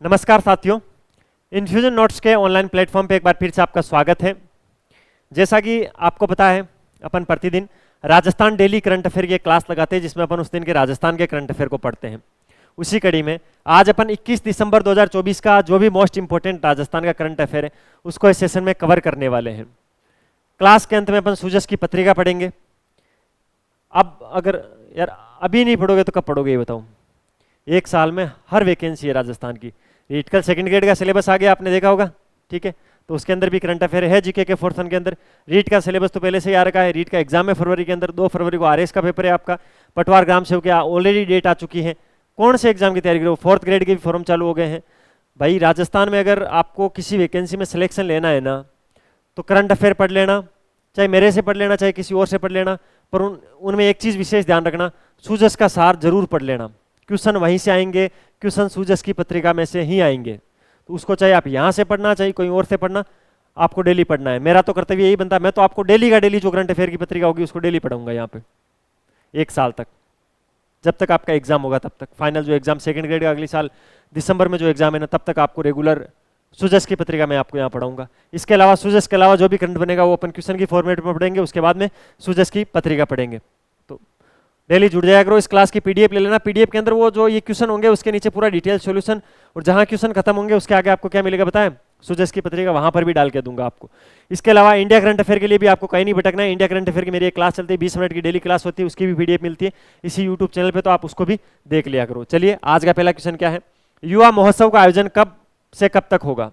नमस्कार साथियों, infusion notes के ऑनलाइन प्लेटफॉर्म पे एक बार फिर से आपका स्वागत है। जैसा कि आपको पता है, अपन प्रतिदिन राजस्थान डेली करंट अफेयर की क्लास लगाते हैं जिसमें अपन उस दिन के राजस्थान के करंट अफेयर को पढ़ते हैं। उसी कड़ी में आज अपन 21 दिसंबर 2024 का जो भी मोस्ट इंपॉर्टेंट राजस्थान का करंट अफेयर है उसको इस सेशन में कवर करने वाले हैं। क्लास के अंत में अपन सूजस की पत्रिका पढ़ेंगे। अब अगर यार अभी नहीं पढ़ोगे तो कब पढ़ोगे ये बताओ। एक साल में हर वैकेंसी है राजस्थान की। रीट कल सेकंड ग्रेड का सिलेबस आ गया, आपने देखा होगा, ठीक है। तो उसके अंदर भी करंट अफेयर है, जीके के फोर्थ सन के अंदर। रीट का सिलेबस तो पहले से ही आ रखा है। रीट का एग्जाम है फरवरी के अंदर, 2 फरवरी को आरएस का पेपर है आपका। पटवार ग्राम सेवक की ऑलरेडी डेट आ चुकी है। कौन से एग्जाम की तैयारी करो, 4th ग्रेड के भी फॉर्म चालू हो गए हैं। भाई राजस्थान में अगर आपको किसी वैकेंसी में सिलेक्शन लेना है ना, तो करंट अफेयर पढ़ लेना, चाहे मेरे से पढ़ लेना चाहे किसी और से पढ़ लेना, पर उनमें एक चीज विशेष ध्यान रखना, सूजस का सार जरूर पढ़ लेना। क्वेश्चन वहीं से आएंगे, क्वेश्चन सूजस की पत्रिका में से ही आएंगे। तो उसको चाहे आप यहाँ से पढ़ना चाहे कोई और से पढ़ना, आपको डेली पढ़ना है। मेरा तो कर्तव्य यही बनता है, मैं तो आपको डेली का डेली जो करंट अफेयर की पत्रिका होगी उसको डेली पढ़ाऊंगा यहाँ पे, 1 साल तक, जब तक आपका एग्जाम होगा तब तक। फाइनल जो एग्जाम सेकंड ग्रेड का अगले साल दिसंबर में जो एग्जाम है ना, तब तक आपको रेगुलर सूजस की पत्रिका मैं आपको यहाँ पढ़ाऊंगा। इसके अलावा सूजस के अलावा जो भी करंट बनेगा वो अपन क्वेश्चन की फॉर्मेट में पढ़ेंगे, उसके बाद में सूजस की पत्रिका पढ़ेंगे। तो डेली जुड़ जाया करो। इस क्लास की पीडीएफ ले लेना। पीडीएफ के अंदर वो जो ये क्वेश्चन होंगे उसके नीचे पूरा डिटेल सॉल्यूशन, और जहां क्वेश्चन खत्म होंगे उसके आगे आपको क्या मिलेगा बताएं, सूजस की पत्रिका वहां पर भी डाल के दूंगा आपको। इसके अलावा इंडिया करंट अफेयर के लिए भी आपको कहीं नहीं भटकना है। इंडिया करंट अफेयर की मेरी एक क्लास चलती है, 20 मिनट की डेली क्लास होती है, उसकी भी पीडीएफ मिलती है इसी यूट्यूब चैनल पे, तो आप उसको भी देख लिया करो। चलिए आज का पहला क्वेश्चन क्या है, युवा महोत्सव का आयोजन कब से कब तक होगा।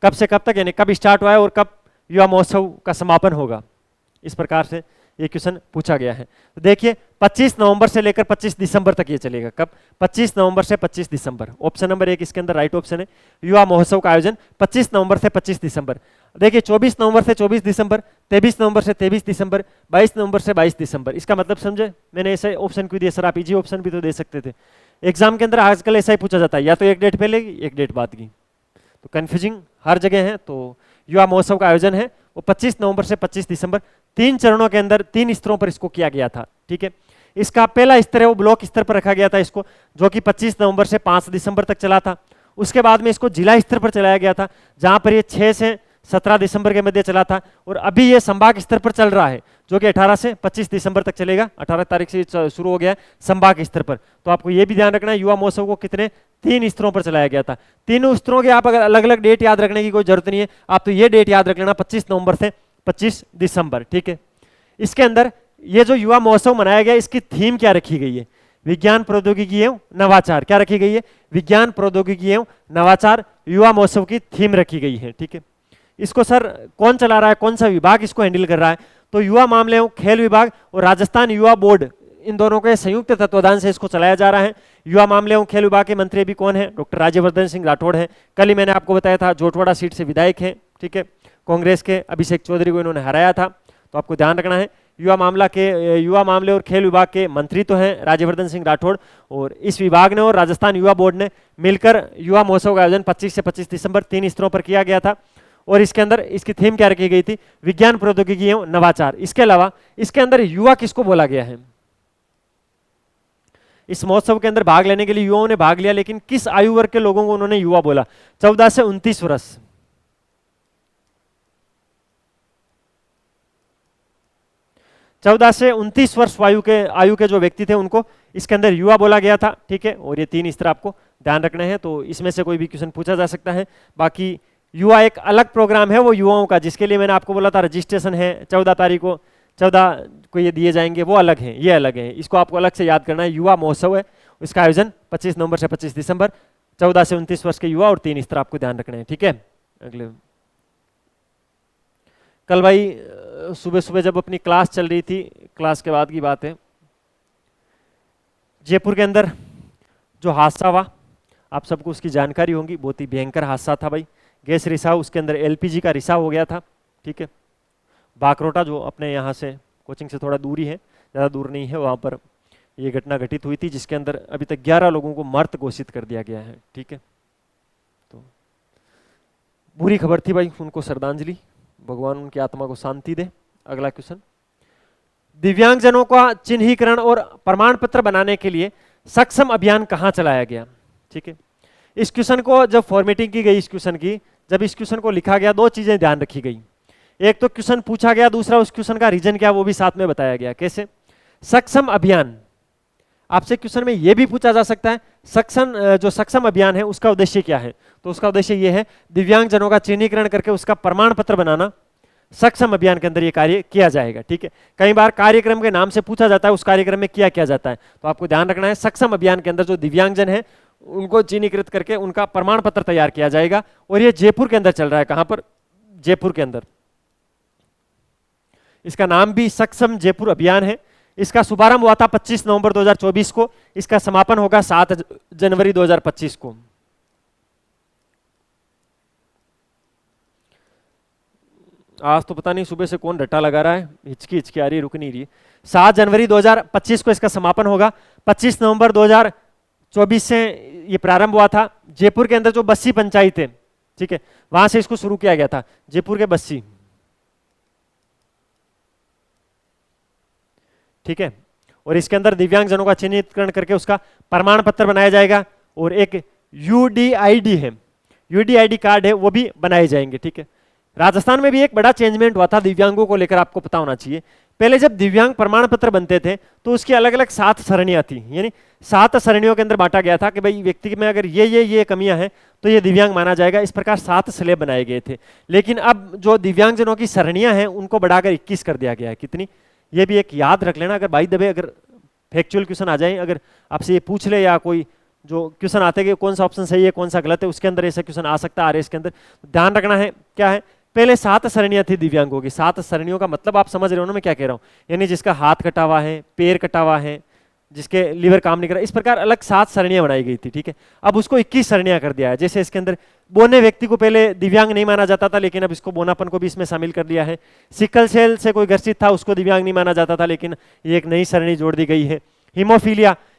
कब से कब तक यानी कब स्टार्ट हुआ है और कब युवा महोत्सव का समापन होगा, इस प्रकार से ये क्वेश्चन पूछा गया है। तो देखिए 25 नवंबर से लेकर 25 दिसंबर तक ये चलेगा। कब? 25 नवंबर से 25 दिसंबर। ऑप्शन नंबर 1 इसके अंदर राइट ऑप्शन है। युवा महोत्सव का आयोजन 25 नवंबर से 25 दिसंबर। देखिए 24 नवंबर से 24 दिसंबर, 23 नवंबर से 23 दिसंबर, 22 नवंबर से 22 दिसंबर। इसका मतलब समझे, मैंने ऐसे ऑप्शन क्यों दिया? सर आप इजी ऑप्शन भी तो दे सकते थे। एग्जाम के अंदर आजकल ऐसा ही पूछा जाता है, या तो एक डेट पहले एक डेट बाद की, तो कंफ्यूजिंग हर जगह है। तो युवा महोत्सव का आयोजन है वो 25 नवंबर से 25 दिसंबर, 3 चरणों के अंदर 3 स्तरों पर इसको किया गया था, ठीक है। इसका पहला स्तर है वो ब्लॉक स्तर पर रखा गया था इसको, जो कि 25 नवंबर से 5 दिसंबर तक चला था। उसके बाद में इसको जिला स्तर पर चलाया गया था, जहां पर ये 6 से 17 दिसंबर के मध्य चला था। और अभी ये संभाग स्तर पर चल रहा है, जो कि 18 से 25 दिसंबर तक चलेगा। 18 तारीख से शुरू हो गया है संभाग स्तर पर। तो आपको ये भी ध्यान रखना है, युवा महोत्सव को कितने 3 स्तरों पर चलाया गया था। तीनों स्तरों के आप अगर अलग अलग डेट याद रखने की कोई जरूरत नहीं है, आप तो ये डेट याद रख लेना 25 नवंबर से 25 दिसंबर, ठीक है। इसके अंदर ये जो युवा महोत्सव मनाया गया, इसकी थीम क्या रखी गई है? विज्ञान प्रौद्योगिकी एवं नवाचार। क्या रखी गई है? विज्ञान प्रौद्योगिकी एवं नवाचार युवा महोत्सव की थीम रखी गई है, ठीक है। इसको सर कौन चला रहा है, कौन सा विभाग इसको हैंडल कर रहा है? तो युवा मामले एवं खेल विभाग और राजस्थान युवा बोर्ड, इन दोनों के संयुक्त तत्वाधान से इसको चलाया जा रहा है। युवा मामले एवं खेल विभाग के मंत्री भी कौन है? डॉक्टर राज्यवर्धन सिंह राठौड़ है। कल ही मैंने आपको बताया था, जोटवाड़ा सीट से विधायक है, ठीक है। कांग्रेस के अभिषेक चौधरी को इन्होंने हराया था। तो आपको ध्यान रखना है, युवा मामले और खेल विभाग के मंत्री तो हैं राज्यवर्धन सिंह राठौड़, और इस विभाग ने और राजस्थान युवा बोर्ड ने मिलकर युवा महोत्सव का आयोजन 25 से 25 दिसंबर 3 स्तरों पर किया गया था। और इसके अंदर इसकी थीम क्या रखी गई थी? विज्ञान प्रौद्योगिकी एवं नवाचार। इसके अलावा इसके अंदर युवा किसको बोला गया है? इस महोत्सव के अंदर भाग लेने के लिए युवाओं ने भाग लिया, लेकिन किस आयु वर्ग के लोगों को उन्होंने युवा बोला? 14 से 29 वर्ष। 14 से 29 वर्ष आयु के जो व्यक्ति थे उनको इसके अंदर युवा बोला गया था, ठीक है। और ये 3 स्तर आपको ध्यान रखना है। तो इसमें से कोई भी क्वेश्चन पूछा जा सकता है। बाकी युवा एक अलग प्रोग्राम है वो युवाओं का, जिसके लिए मैंने आपको बोला था रजिस्ट्रेशन है 14 तारीख को, 14 को ये दिए जाएंगे, वो अलग है, ये अलग है। इसको आपको अलग से याद करना है। युवा महोत्सव है, इसका आयोजन 25 नवंबर से 25 दिसंबर, 14 से 29 वर्ष के युवा और 3 स्तर आपको ध्यान रखना है, ठीक है। अगले कल भाई सुबह सुबह जब अपनी क्लास चल रही थी, क्लास के बाद की बात है, जयपुर के अंदर जो हादसा हुआ, आप सबको उसकी जानकारी होगी। बहुत ही भयंकर हादसा था भाई, गैस रिसाव, उसके अंदर एलपीजी का रिसाव हो गया था, ठीक है। बाकरोटा जो अपने यहाँ से कोचिंग से थोड़ा दूरी है, ज़्यादा दूर नहीं है, वहाँ पर ये घटना घटित हुई थी, जिसके अंदर अभी तक 11 लोगों को मृत घोषित कर दिया गया है, ठीक है। तो बुरी खबर थी भाई, उनको श्रद्धांजलि, भगवान उनकी आत्मा को शांति दे। अगला क्वेश्चन, दिव्यांगजनों का चिन्हीकरण और प्रमाण पत्र बनाने के लिए सक्षम अभियान कहाँ चलाया गया? ठीक है, इस क्वेश्चन को जब फॉर्मेटिंग की गई, इस क्वेश्चन की जब इस क्वेश्चन को लिखा गया, दो चीजें ध्यान रखी गई। एक तो क्वेश्चन पूछा गया, दूसरा उस क्वेश्चन का रीजन क्या वो भी साथ में बताया गया। कैसे? सक्षम अभियान, आपसे क्वेश्चन में यह भी पूछा जा सकता है जो सक्षम अभियान है उसका उद्देश्य क्या है। तो उसका उद्देश्य यह है दिव्यांगजनों का चिन्हीकरण करके उसका प्रमाण पत्र बनाना। सक्षम अभियान के अंदर यह कार्य किया जाएगा। ठीक है, कई बार कार्यक्रम के नाम से पूछा जाता है उस कार्यक्रम में किया क्या जाता है, तो आपको ध्यान रखना है सक्षम अभियान के अंदर जो दिव्यांगजन है उनको चिन्हीकृत करके उनका प्रमाण पत्र तैयार किया जाएगा। और ये जयपुर के अंदर चल रहा है। कहां पर? जयपुर के अंदर। इसका नाम भी सक्षम जयपुर अभियान है। इसका शुभारंभ हुआ था 25 नवंबर 2024 को, इसका समापन होगा 7 जनवरी 2025 को। आज तो पता नहीं सुबह से कौन रट्टा लगा रहा है, हिचकी हिचकी आ रही, रुक नहीं रही। 7 जनवरी 2025 को इसका समापन होगा। 25 नवंबर 2024 से ये प्रारंभ हुआ था। जयपुर के अंदर जो बस्सी पंचायत है, ठीक है, वहां से इसको शुरू किया गया था, जयपुर के बस्सी। ठीक है, और इसके अंदर दिव्यांगजनों का चिन्हितकरण करके उसका प्रमाण पत्र बनाया जाएगा। और एक यूडीआईडी है, यूडीआईडी कार्ड है, वो भी बनाए जाएंगे। ठीक है, राजस्थान में भी एक बड़ा चेंजमेंट हुआ था दिव्यांगों को लेकर, आपको पता होना चाहिए। पहले जब दिव्यांग प्रमाण पत्र बनते थे तो उसकी अलग अलग 7 सरणियां थी, यानी 7 सरणियों के अंदर बांटा गया था कि भाई व्यक्ति में अगर ये कमियां हैं तो ये दिव्यांग माना जाएगा। इस प्रकार 7 स्लेब बनाए गए थे। लेकिन अब जो दिव्यांगजनों की सरणियां हैं उनको बढ़ाकर 21 कर दिया गया है। कितनी? ये भी एक याद रख लेना, अगर बाई दबे अगर फैक्चुअल क्वेश्चन आ जाए, अगर आपसे ये पूछ ले या कोई जो क्वेश्चन आते हैं कि कौन सा ऑप्शन सही है कौन सा गलत है, उसके अंदर ऐसा क्वेश्चन आ सकता है आरएस के अंदर, ध्यान रखना है। क्या है? पहले 7 सरणियां थी दिव्यांगों की। 7 सरणियों का मतलब आप समझ रहे हो ना मैं क्या कह रहा हूं, यानी जिसका हाथ कटा हुआ है, पैर कटा हुआ है, जिसके लीवर काम नहीं कर रहा, इस प्रकार अलग 7 सरणियां बनाई गई थी। ठीक है, अब उसको 21 सरणियां कर दिया है। जैसे इसके अंदर बोने व्यक्ति को पहले दिव्यांग नहीं माना जाता था, लेकिन अब इसको बोनापन को भी इसमें शामिल कर दिया है। सिकल सेल से कोई ग्रसित था उसको दिव्यांग नहीं माना जाता था, लेकिन ये एक नई सरणी जोड़ दी गई है।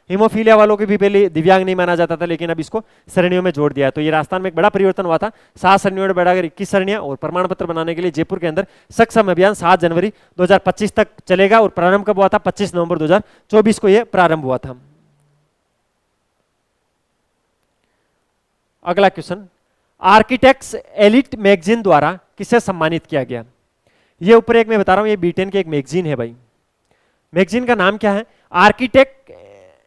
हीमोफीलिया वालों के भी पहले दिव्यांग नहीं माना जाता था, लेकिन अब इसको सरणियों में जोड़ दिया है। तो ये राजस्थान में एक बड़ा परिवर्तन हुआ था। 7 सरणियों में बढ़ाकर 21 सरणियां। और प्रमाण पत्र बनाने के लिए जयपुर के अंदर सक्षम अभियान 7 जनवरी 2025 तक चलेगा। और प्रारंभ कब हुआ था? 25 नवंबर 2024 को यह प्रारंभ हुआ था। अगला क्वेश्चन, आर्किटेक्ट्स एलिट मैगजीन द्वारा किसे सम्मानित किया गया? ये ऊपर एक मैं बता रहा हूं, ये B10 की एक मैगजीन है भाई। मैगजीन का नाम क्या है? Architect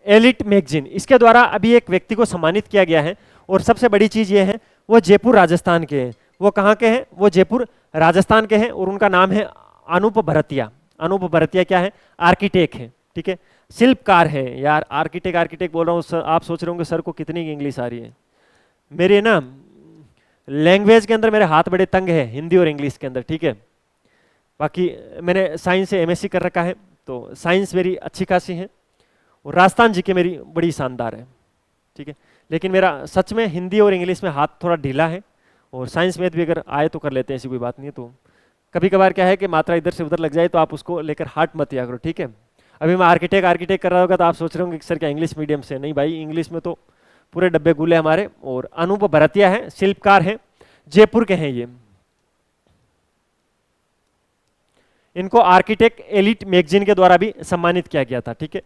elite magazine. इसके द्वारा अभी एक व्यक्ति को सम्मानित किया गया है। और सबसे बड़ी चीज ये है वो जयपुर राजस्थान के हैं। वो कहाँ के हैं? वो जयपुर राजस्थान के हैं। और उनका नाम है अनूप भरतिया। अनूप भरतिया क्या है? आर्किटेक्ट है। ठीक है, शिल्पकार है। यार आर्किटेक्ट बोल रहा हूँ, आप सोच रहे होंगे सर को कितनी इंग्लिश आ रही है। मेरे ना लैंग्वेज के अंदर मेरे हाथ बड़े तंग है, हिंदी और इंग्लिश के अंदर। ठीक है, बाकी मैंने साइंस से MSc कर रखा है, तो साइंस मेरी अच्छी खासी है। और राजस्थान जी के मेरी बड़ी शानदार है। ठीक है, लेकिन मेरा सच में हिंदी और इंग्लिश में हाथ थोड़ा ढीला है। और साइंस मैथ भी अगर आए तो कर लेते हैं, ऐसी कोई बात नहीं है। तो कभी कभार क्या है कि मात्रा इधर से उधर लग जाए तो आप उसको लेकर हार्ट मत दिया करो। ठीक है, अभी मैं आर्किटेक्ट कर रहा होगा तो आप सोच रहे होंगे सर क्या इंग्लिश मीडियम से? नहीं भाई, इंग्लिश में तो पूरे डब्बे गुले हमारे। और अनूप भरतिया है, शिल्पकार है, जयपुर के हैं ये। इनको आर्किटेक्ट एलिट मैगजीन के द्वारा भी सम्मानित किया गया था। ठीक है,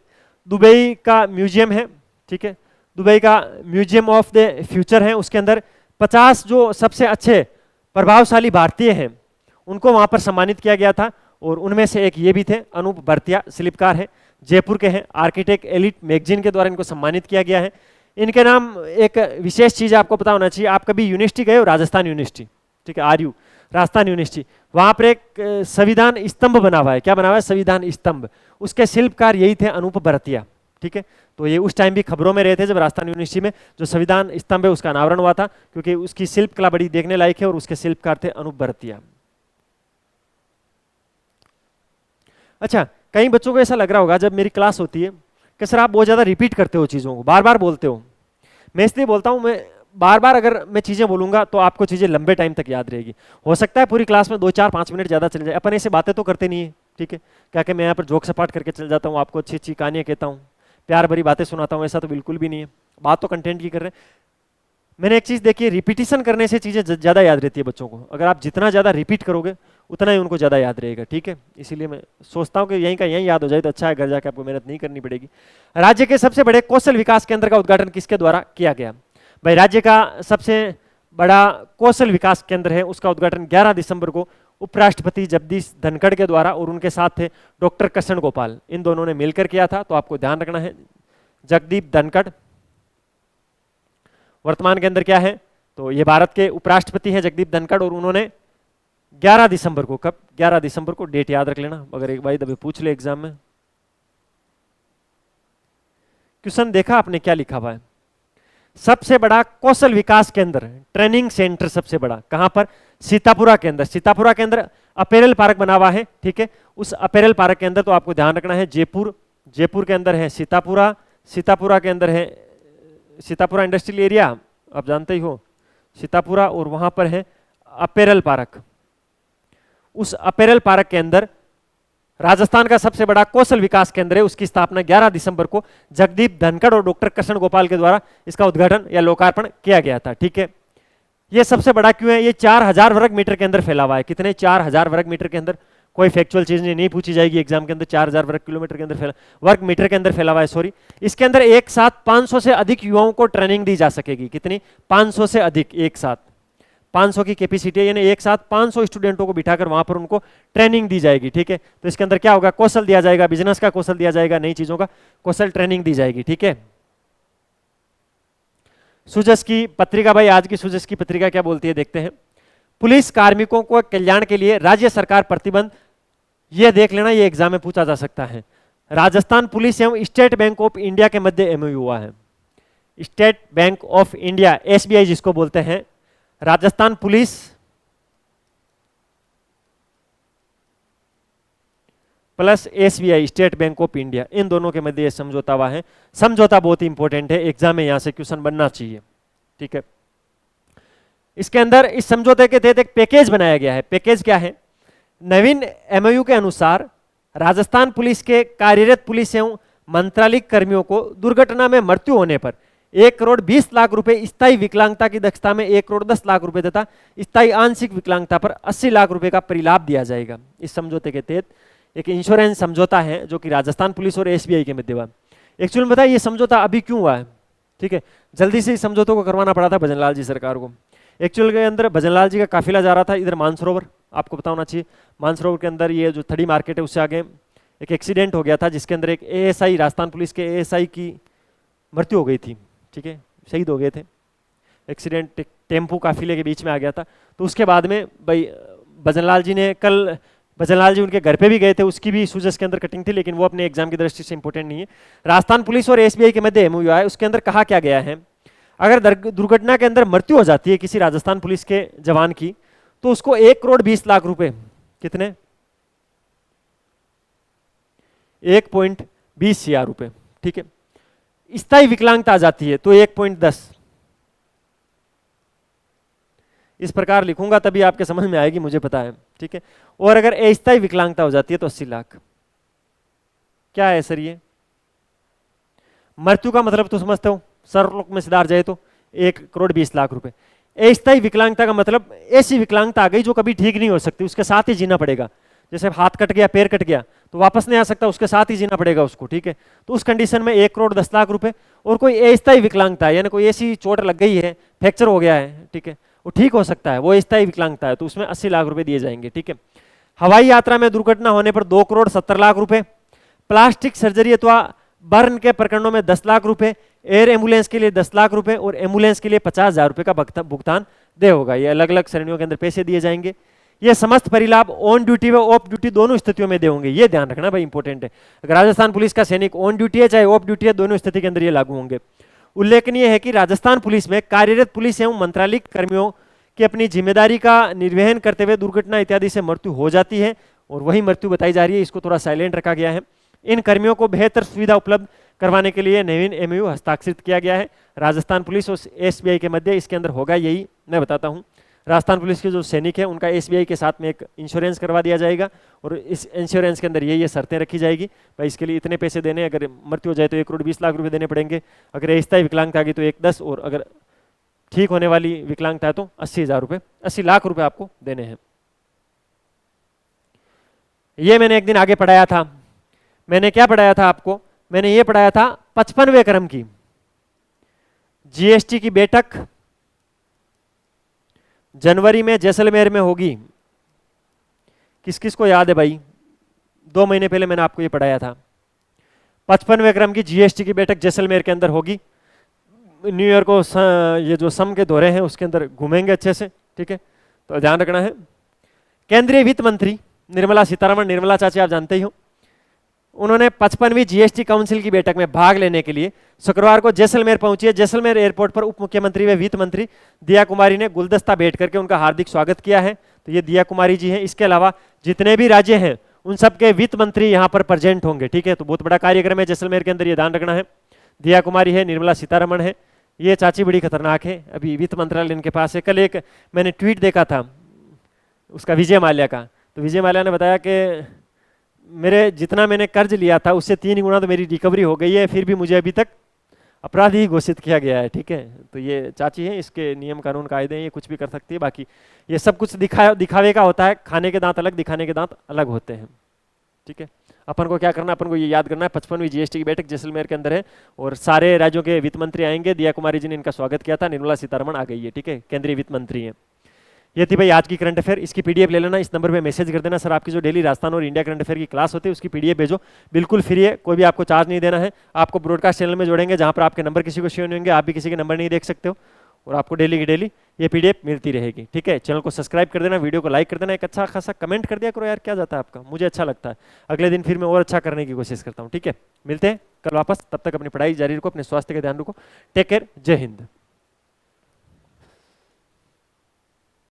दुबई का म्यूजियम है। ठीक है, दुबई का म्यूजियम ऑफ द फ्यूचर है। उसके अंदर 50 जो सबसे अच्छे प्रभावशाली भारतीय हैं उनको वहां पर सम्मानित किया गया था। और उनमें से एक ये भी थे, अनूप भरतिया, शिल्पकार है, जयपुर के हैं। आर्किटेक्ट एलिट मैगजीन के द्वारा इनको सम्मानित किया गया है। इनके नाम एक विशेष चीज आपको पता होना चाहिए। आप कभी यूनिवर्सिटी गए हो? राजस्थान यूनिवर्सिटी, ठीक है, RU राजस्थान यूनिवर्सिटी, वहां पर एक संविधान स्तंभ बना हुआ है। क्या बना हुआ है? संविधान स्तंभ। उसके शिल्पकार यही थे, अनूप भरतिया। ठीक है, तो ये उस टाइम भी खबरों में रहे थे जब राजस्थान यूनिवर्सिटी में जो संविधान स्तंभ है उसका अनावरण हुआ था, क्योंकि उसकी शिल्प कला बड़ी देखने लायक है। और उसके शिल्पकार थे अनूप भरतिया। अच्छा, कई बच्चों को ऐसा लग रहा होगा जब मेरी क्लास होती है कि सर आप बहुत ज्यादा रिपीट करते हो चीजों को, बार बार बोलते हो। मैं इसलिए बोलता हूं, मैं बार बार अगर मैं चीजें बोलूंगा तो आपको चीजें लंबे टाइम तक याद रहेगी। हो सकता है पूरी क्लास में 2 4 5 मिनट ज्यादा चले जाए, अपन ऐसे बातें तो करते नहीं है। ठीक है, क्या कि मैं यहाँ पर जोक सपाट करके चल जाता हूँ, आपको अच्छी अच्छी कहानियां कहता हूँ, प्यार भरी बातें सुनाता हूँ, ऐसा तो बिल्कुल भी नहीं है। बात तो कंटेंट की कर रहे हैं। मैंने एक चीज देखी है, रिपीटिशन करने से चीजें ज्यादा याद रहती है बच्चों को। अगर आप जितना ज्यादा रिपीट करोगे उतना ही उनको ज्यादा याद रहेगा। ठीक है, इसीलिए मैं सोचता हूँ कि यहीं का यहीं याद हो जाए तो अच्छा है, घर जाके आपको मेहनत नहीं करनी पड़ेगी। राज्य के सबसे बड़े कौशल विकास केंद्र का उद्घाटन किसके द्वारा किया गया? भाई राज्य का सबसे बड़ा कौशल विकास केंद्र है, उसका उद्घाटन 11 दिसंबर को उपराष्ट्रपति जगदीश धनखड़ के द्वारा, और उनके साथ थे डॉक्टर कृष्ण गोपाल, इन दोनों ने मिलकर किया था, तो आपको ध्यान रखना है। जगदीप धनखड़ वर्तमान के अंदर क्या है, तो ये भारत के उपराष्ट्रपति हैं जगदीप धनखड़, और उन्होंने 11 दिसंबर को, कब 11 दिसंबर को, डेट याद रख लेना अगर एक भाई दबे पूछ ले एग्जाम में। क्वेश्चन देखा आपने क्या लिखा हुआ है, सबसे बड़ा कौशल विकास केंद्र, ट्रेनिंग सेंटर सबसे बड़ा कहां पर, सीतापुरा के अंदर। सीतापुरा के अंदर अपेरल पार्क बना हुआ है, ठीक है, उस अपेरल पार्क के अंदर तो आपको ध्यान रखना है जयपुर, जयपुर के अंदर है सीतापुरा, सीतापुरा के अंदर है सीतापुरा इंडस्ट्रियल एरिया, आप जानते ही हो सीतापुरा, और वहां पर है अपेरल पार्क। उस अपेरल पार्क के अंदर राजस्थान का सबसे बड़ा कौशल विकास केंद्र है, उसकी स्थापना 11 दिसंबर को जगदीप धनखड़ और डॉक्टर कृष्ण गोपाल के द्वारा इसका उद्घाटन या लोकार्पण किया गया था, ठीक है। ये सबसे बड़ा क्यों है, ये 4000 वर्ग मीटर के अंदर फैला हुआ है, कितने, 4000 वर्ग मीटर के अंदर, कोई फैक्चुअल चीज नहीं पूछी जाएगी एग्जाम के अंदर, 4000 वर्ग किलोमीटर के अंदर फैला, वर्ग मीटर के अंदर फैला हुआ है, सॉरी। इसके अंदर एक साथ 500 से अधिक युवाओं को ट्रेनिंग दी जा सकेगी, कितनी, 500 से अधिक, एक साथ 500 की कैपेसिटी है, यानी एक साथ 500 स्टूडेंटों को बिठाकर वहां पर उनको ट्रेनिंग दी जाएगी, ठीक है। तो इसके अंदर क्या होगा, कौशल दिया जाएगा, बिजनेस का कौशल दिया जाएगा, नई चीजों का कौशल ट्रेनिंग दी जाएगी, ठीक है। सुजस की पत्रिका, भाई आज की सुजस की पत्रिका क्या बोलती है देखते हैं। पुलिस कार्मिकों को कल्याण के लिए राज्य सरकार प्रतिबद्ध, यह देख लेना, यह एग्जाम में पूछा जा सकता है। राजस्थान पुलिस एवं स्टेट बैंक ऑफ इंडिया के मध्य एमओयू हुआ है, state bank of India, SBI जिसको बोलते हैं, Rajasthan police plus SBI, state bank of India, इन दोनों के मध्य समझौता हुआ है। समझौता बहुत इंपॉर्टेंट है, एग्जाम में यहां से क्वेश्चन बनना चाहिए, ठीक है। इसके अंदर इस समझौते के तहत एक पैकेज बनाया गया है। पैकेज क्या है, नवीन एमओयू के अनुसार राजस्थान पुलिस के कार्यरत पुलिस एवं मंत्रालयिक कर्मियों को दुर्घटना में मृत्यु होने पर 1,20,00,000 रुपए, स्थायी विकलांगता की दक्षता में 1,10,00,000 रुपए तथा स्थायी आंशिक विकलांगता पर 80 लाख रुपए का परिलाभ दिया जाएगा। इस समझौते के तहत एक इंश्योरेंस समझौता है जो कि राजस्थान पुलिस और एसबीआई के मध्य हुआ। एक्चुअली में बताइए ये समझौता अभी क्यों हुआ है, ठीक है, जल्दी से इस समझौतों को करवाना पड़ा था भजनलाल जी सरकार को। एक्चुअल के अंदर भजनलाल जी का काफिला जा रहा था इधर मानसरोवर, आपको पता होना चाहिए, मानसरोवर के अंदर ये जो थड़ी मार्केट है उससे आगे एक एक्सीडेंट हो गया था जिसके अंदर एक एएसआई, राजस्थान पुलिस के एएसआई की मृत्यु हो गई थी, ठीक है, शहीद हो गए थे। एक्सीडेंट टेम्पो काफिले के बीच में आ गया था। तो उसके बाद में भाई भजनलाल जी ने, कल भजनलाल जी उनके घर पे भी गए थे, उसकी भी सुजस के अंदर कटिंग थी, लेकिन वो अपने एग्जाम की दृष्टि से इंपॉर्टेंट नहीं है। राजस्थान पुलिस और एसबीआई के मध्य एमओयू है, उसके अंदर कहा क्या गया है, अगर दुर्घटना के अंदर मृत्यु हो जाती है किसी राजस्थान पुलिस के जवान की, तो उसको 1,20,00,000 रुपए, कितने, 1.20 CR रुपए, ठीक है। स्थायी विकलांगता आ जाती है तो 1.10, इस प्रकार लिखूंगा तभी आपके समझ में आएगी, मुझे पता है, ठीक है। और अगर अस्थायी विकलांगता हो जाती है तो 80 लाख। क्या है सर ये, मृत्यु का मतलब तो समझते हो, सरलोक में सिधार जाए तो 1,20,00,000 रुपए। अस्थायी विकलांगता का मतलब ऐसी विकलांगता आ गई जो कभी ठीक नहीं हो सकती, उसके साथ ही जीना पड़ेगा। जैसे हाथ कट गया, पैर कट गया तो वापस नहीं आ सकता, उसके साथ ही जीना पड़ेगा उसको, ठीक है। तो उस कंडीशन में 1,10,00,000 रुपए। और कोई अस्थायी विकलांगता है, यानी कोई ऐसी चोट लग गई है, फ्रैक्चर हो गया है, ठीक है, वो ठीक हो सकता है, वो अस्थायी विकलांगता है, तो उसमें 80 लाख रुपए दिए जाएंगे, ठीक है। हवाई यात्रा में दुर्घटना होने पर 2,70,00,000 रुपए। प्लास्टिक सर्जरी अथवा बर्न के प्रकरणों में 10 लाख रुपए। एयर एम्बुलेंस के लिए 10 लाख रुपए और एम्बुलेंस के लिए 50,000 रुपए का भुगतान दे होगा। ये अलग अलग श्रेणियों के अंदर पैसे दिए जाएंगे। ये समस्त परिलाभ ऑन ड्यूटी व ऑफ ड्यूटी दोनों स्थितियों में दे होंगे, ये ध्यान रखना भाई, इंपॉर्टेंट है। अगर राजस्थान पुलिस का सैनिक ऑन ड्यूटी है चाहे ऑफ ड्यूटी है, दोनों स्थिति के अंदर ये लागू होंगे। उल्लेखनीय है कि राजस्थान पुलिस में कार्यरत पुलिस एवं मंत्रालयिक कर्मियों की अपनी जिम्मेदारी का निर्वहन करते हुए दुर्घटना इत्यादि से मृत्यु हो जाती है, और वही मृत्यु बताई जा रही है, इसको थोड़ा साइलेंट रखा गया है। इन कर्मियों को बेहतर सुविधा उपलब्ध करवाने के लिए नवीन एमओयू हस्ताक्षरित किया गया है राजस्थान पुलिस और एसबीआई के मध्य। इसके अंदर होगा यही, मैं बताता हूँ। राजस्थान पुलिस के जो सैनिक है उनका एसबीआई के साथ में एक इंश्योरेंस करवा दिया जाएगा, और इस इंश्योरेंस के अंदर ये शर्तें रखी जाएगी, भाई इसके लिए इतने पैसे देने, अगर मृत्यु हो जाए तो 1,20,00,000 रुपए देने पड़ेंगे, अगर अस्थायी विकलांगता आ गई तो 1,10,00,000, और अगर ठीक होने वाली विकलांगता है तो 80,000 रुपए, 80 लाख रुपए आपको देने हैं। ये मैंने एक दिन आगे पढ़ाया था। मैंने क्या पढ़ाया था आपको, मैंने ये पढ़ाया था 55वें क्रम की जीएसटी की बैठक जनवरी में जैसलमेर में होगी। किस किस को याद है भाई? 2 महीने पहले मैंने आपको ये पढ़ाया था। 55वें क्रम की जीएसटी की बैठक जैसलमेर के अंदर होगी। न्यू ईयर को ये जो सम के दौरे हैं उसके अंदर घूमेंगे अच्छे से, ठीक है, तो ध्यान रखना है। केंद्रीय वित्त मंत्री निर्मला सीतारमण, निर्मला चाची आप जानते ही हो, उन्होंने 55वीं जीएसटी काउंसिल की बैठक में भाग लेने के लिए शुक्रवार को जैसलमेर पहुंची है। जैसलमेर एयरपोर्ट पर उप मुख्यमंत्री व वित्त मंत्री दिया कुमारी ने गुलदस्ता भेंट करके उनका हार्दिक स्वागत किया है। तो ये दिया कुमारी जी हैं। इसके अलावा जितने भी राज्य हैं उन सबके वित्त मंत्री यहाँ पर प्रेजेंट होंगे, ठीक है। तो बहुत बड़ा कार्यक्रम है जैसलमेर के अंदर, ये ध्यान रखना है। दिया कुमारी है, निर्मला सीतारमण है, ये चाची बड़ी खतरनाक है, अभी वित्त मंत्रालय इनके पास है। कल एक मैंने ट्वीट देखा था उसका, विजय माल्या का, तो विजय माल्या ने बताया कि मेरे जितना मैंने कर्ज लिया था उससे 3 गुना तो मेरी रिकवरी हो गई है, फिर भी मुझे अभी तक अपराधी घोषित किया गया है, ठीक है। तो ये चाची है, इसके नियम कानून कायदे हैं, ये कुछ भी कर सकती है। बाकी ये सब कुछ दिखावे का होता है, खाने के दांत अलग दिखाने के दांत अलग होते हैं, ठीक है। अपन को क्या करना है, अपन को ये याद करना है 55वीं जीएसटी की बैठक जैसलमेर के अंदर है और सारे राज्यों के वित्त मंत्री आएंगे। दिया कुमारी जी ने इनका स्वागत किया था, निर्मला सीतारमण आ गई है, ठीक है, केंद्रीय वित्त मंत्री है। ये थी भाई आज की करंट अफेयर। इसकी पीडीएफ ले लेना, इस नंबर पे मैसेज कर देना, सर आपकी जो डेली राजस्थान और इंडिया करंट अफेयर की क्लास होती है उसकी पीडीएफ भेजो, बिल्कुल फ्री है, कोई भी आपको चार्ज नहीं देना है। आपको ब्रॉडकास्ट चैनल में जोड़ेंगे जहां पर आपके नंबर किसी को शेयर नहीं होंगे, आप भी किसी के नंबर नहीं देख सकते हो, और आपको डेली की डेली ये पीडीएफ मिलती रहेगी, ठीक है। चैनल को सब्सक्राइब कर देना, वीडियो को लाइक कर देना, एक अच्छा खासा कमेंट कर दिया करो यार, क्या जाता है आपका, मुझे अच्छा लगता है। अगले दिन फिर मैं और अच्छा करने की कोशिश करता हूँ, ठीक है। मिलते हैं कल वापस, तब तक अपनी पढ़ाई जारी रखो, अपने स्वास्थ्य का ध्यान रखो। टेक केयर, जय हिंद।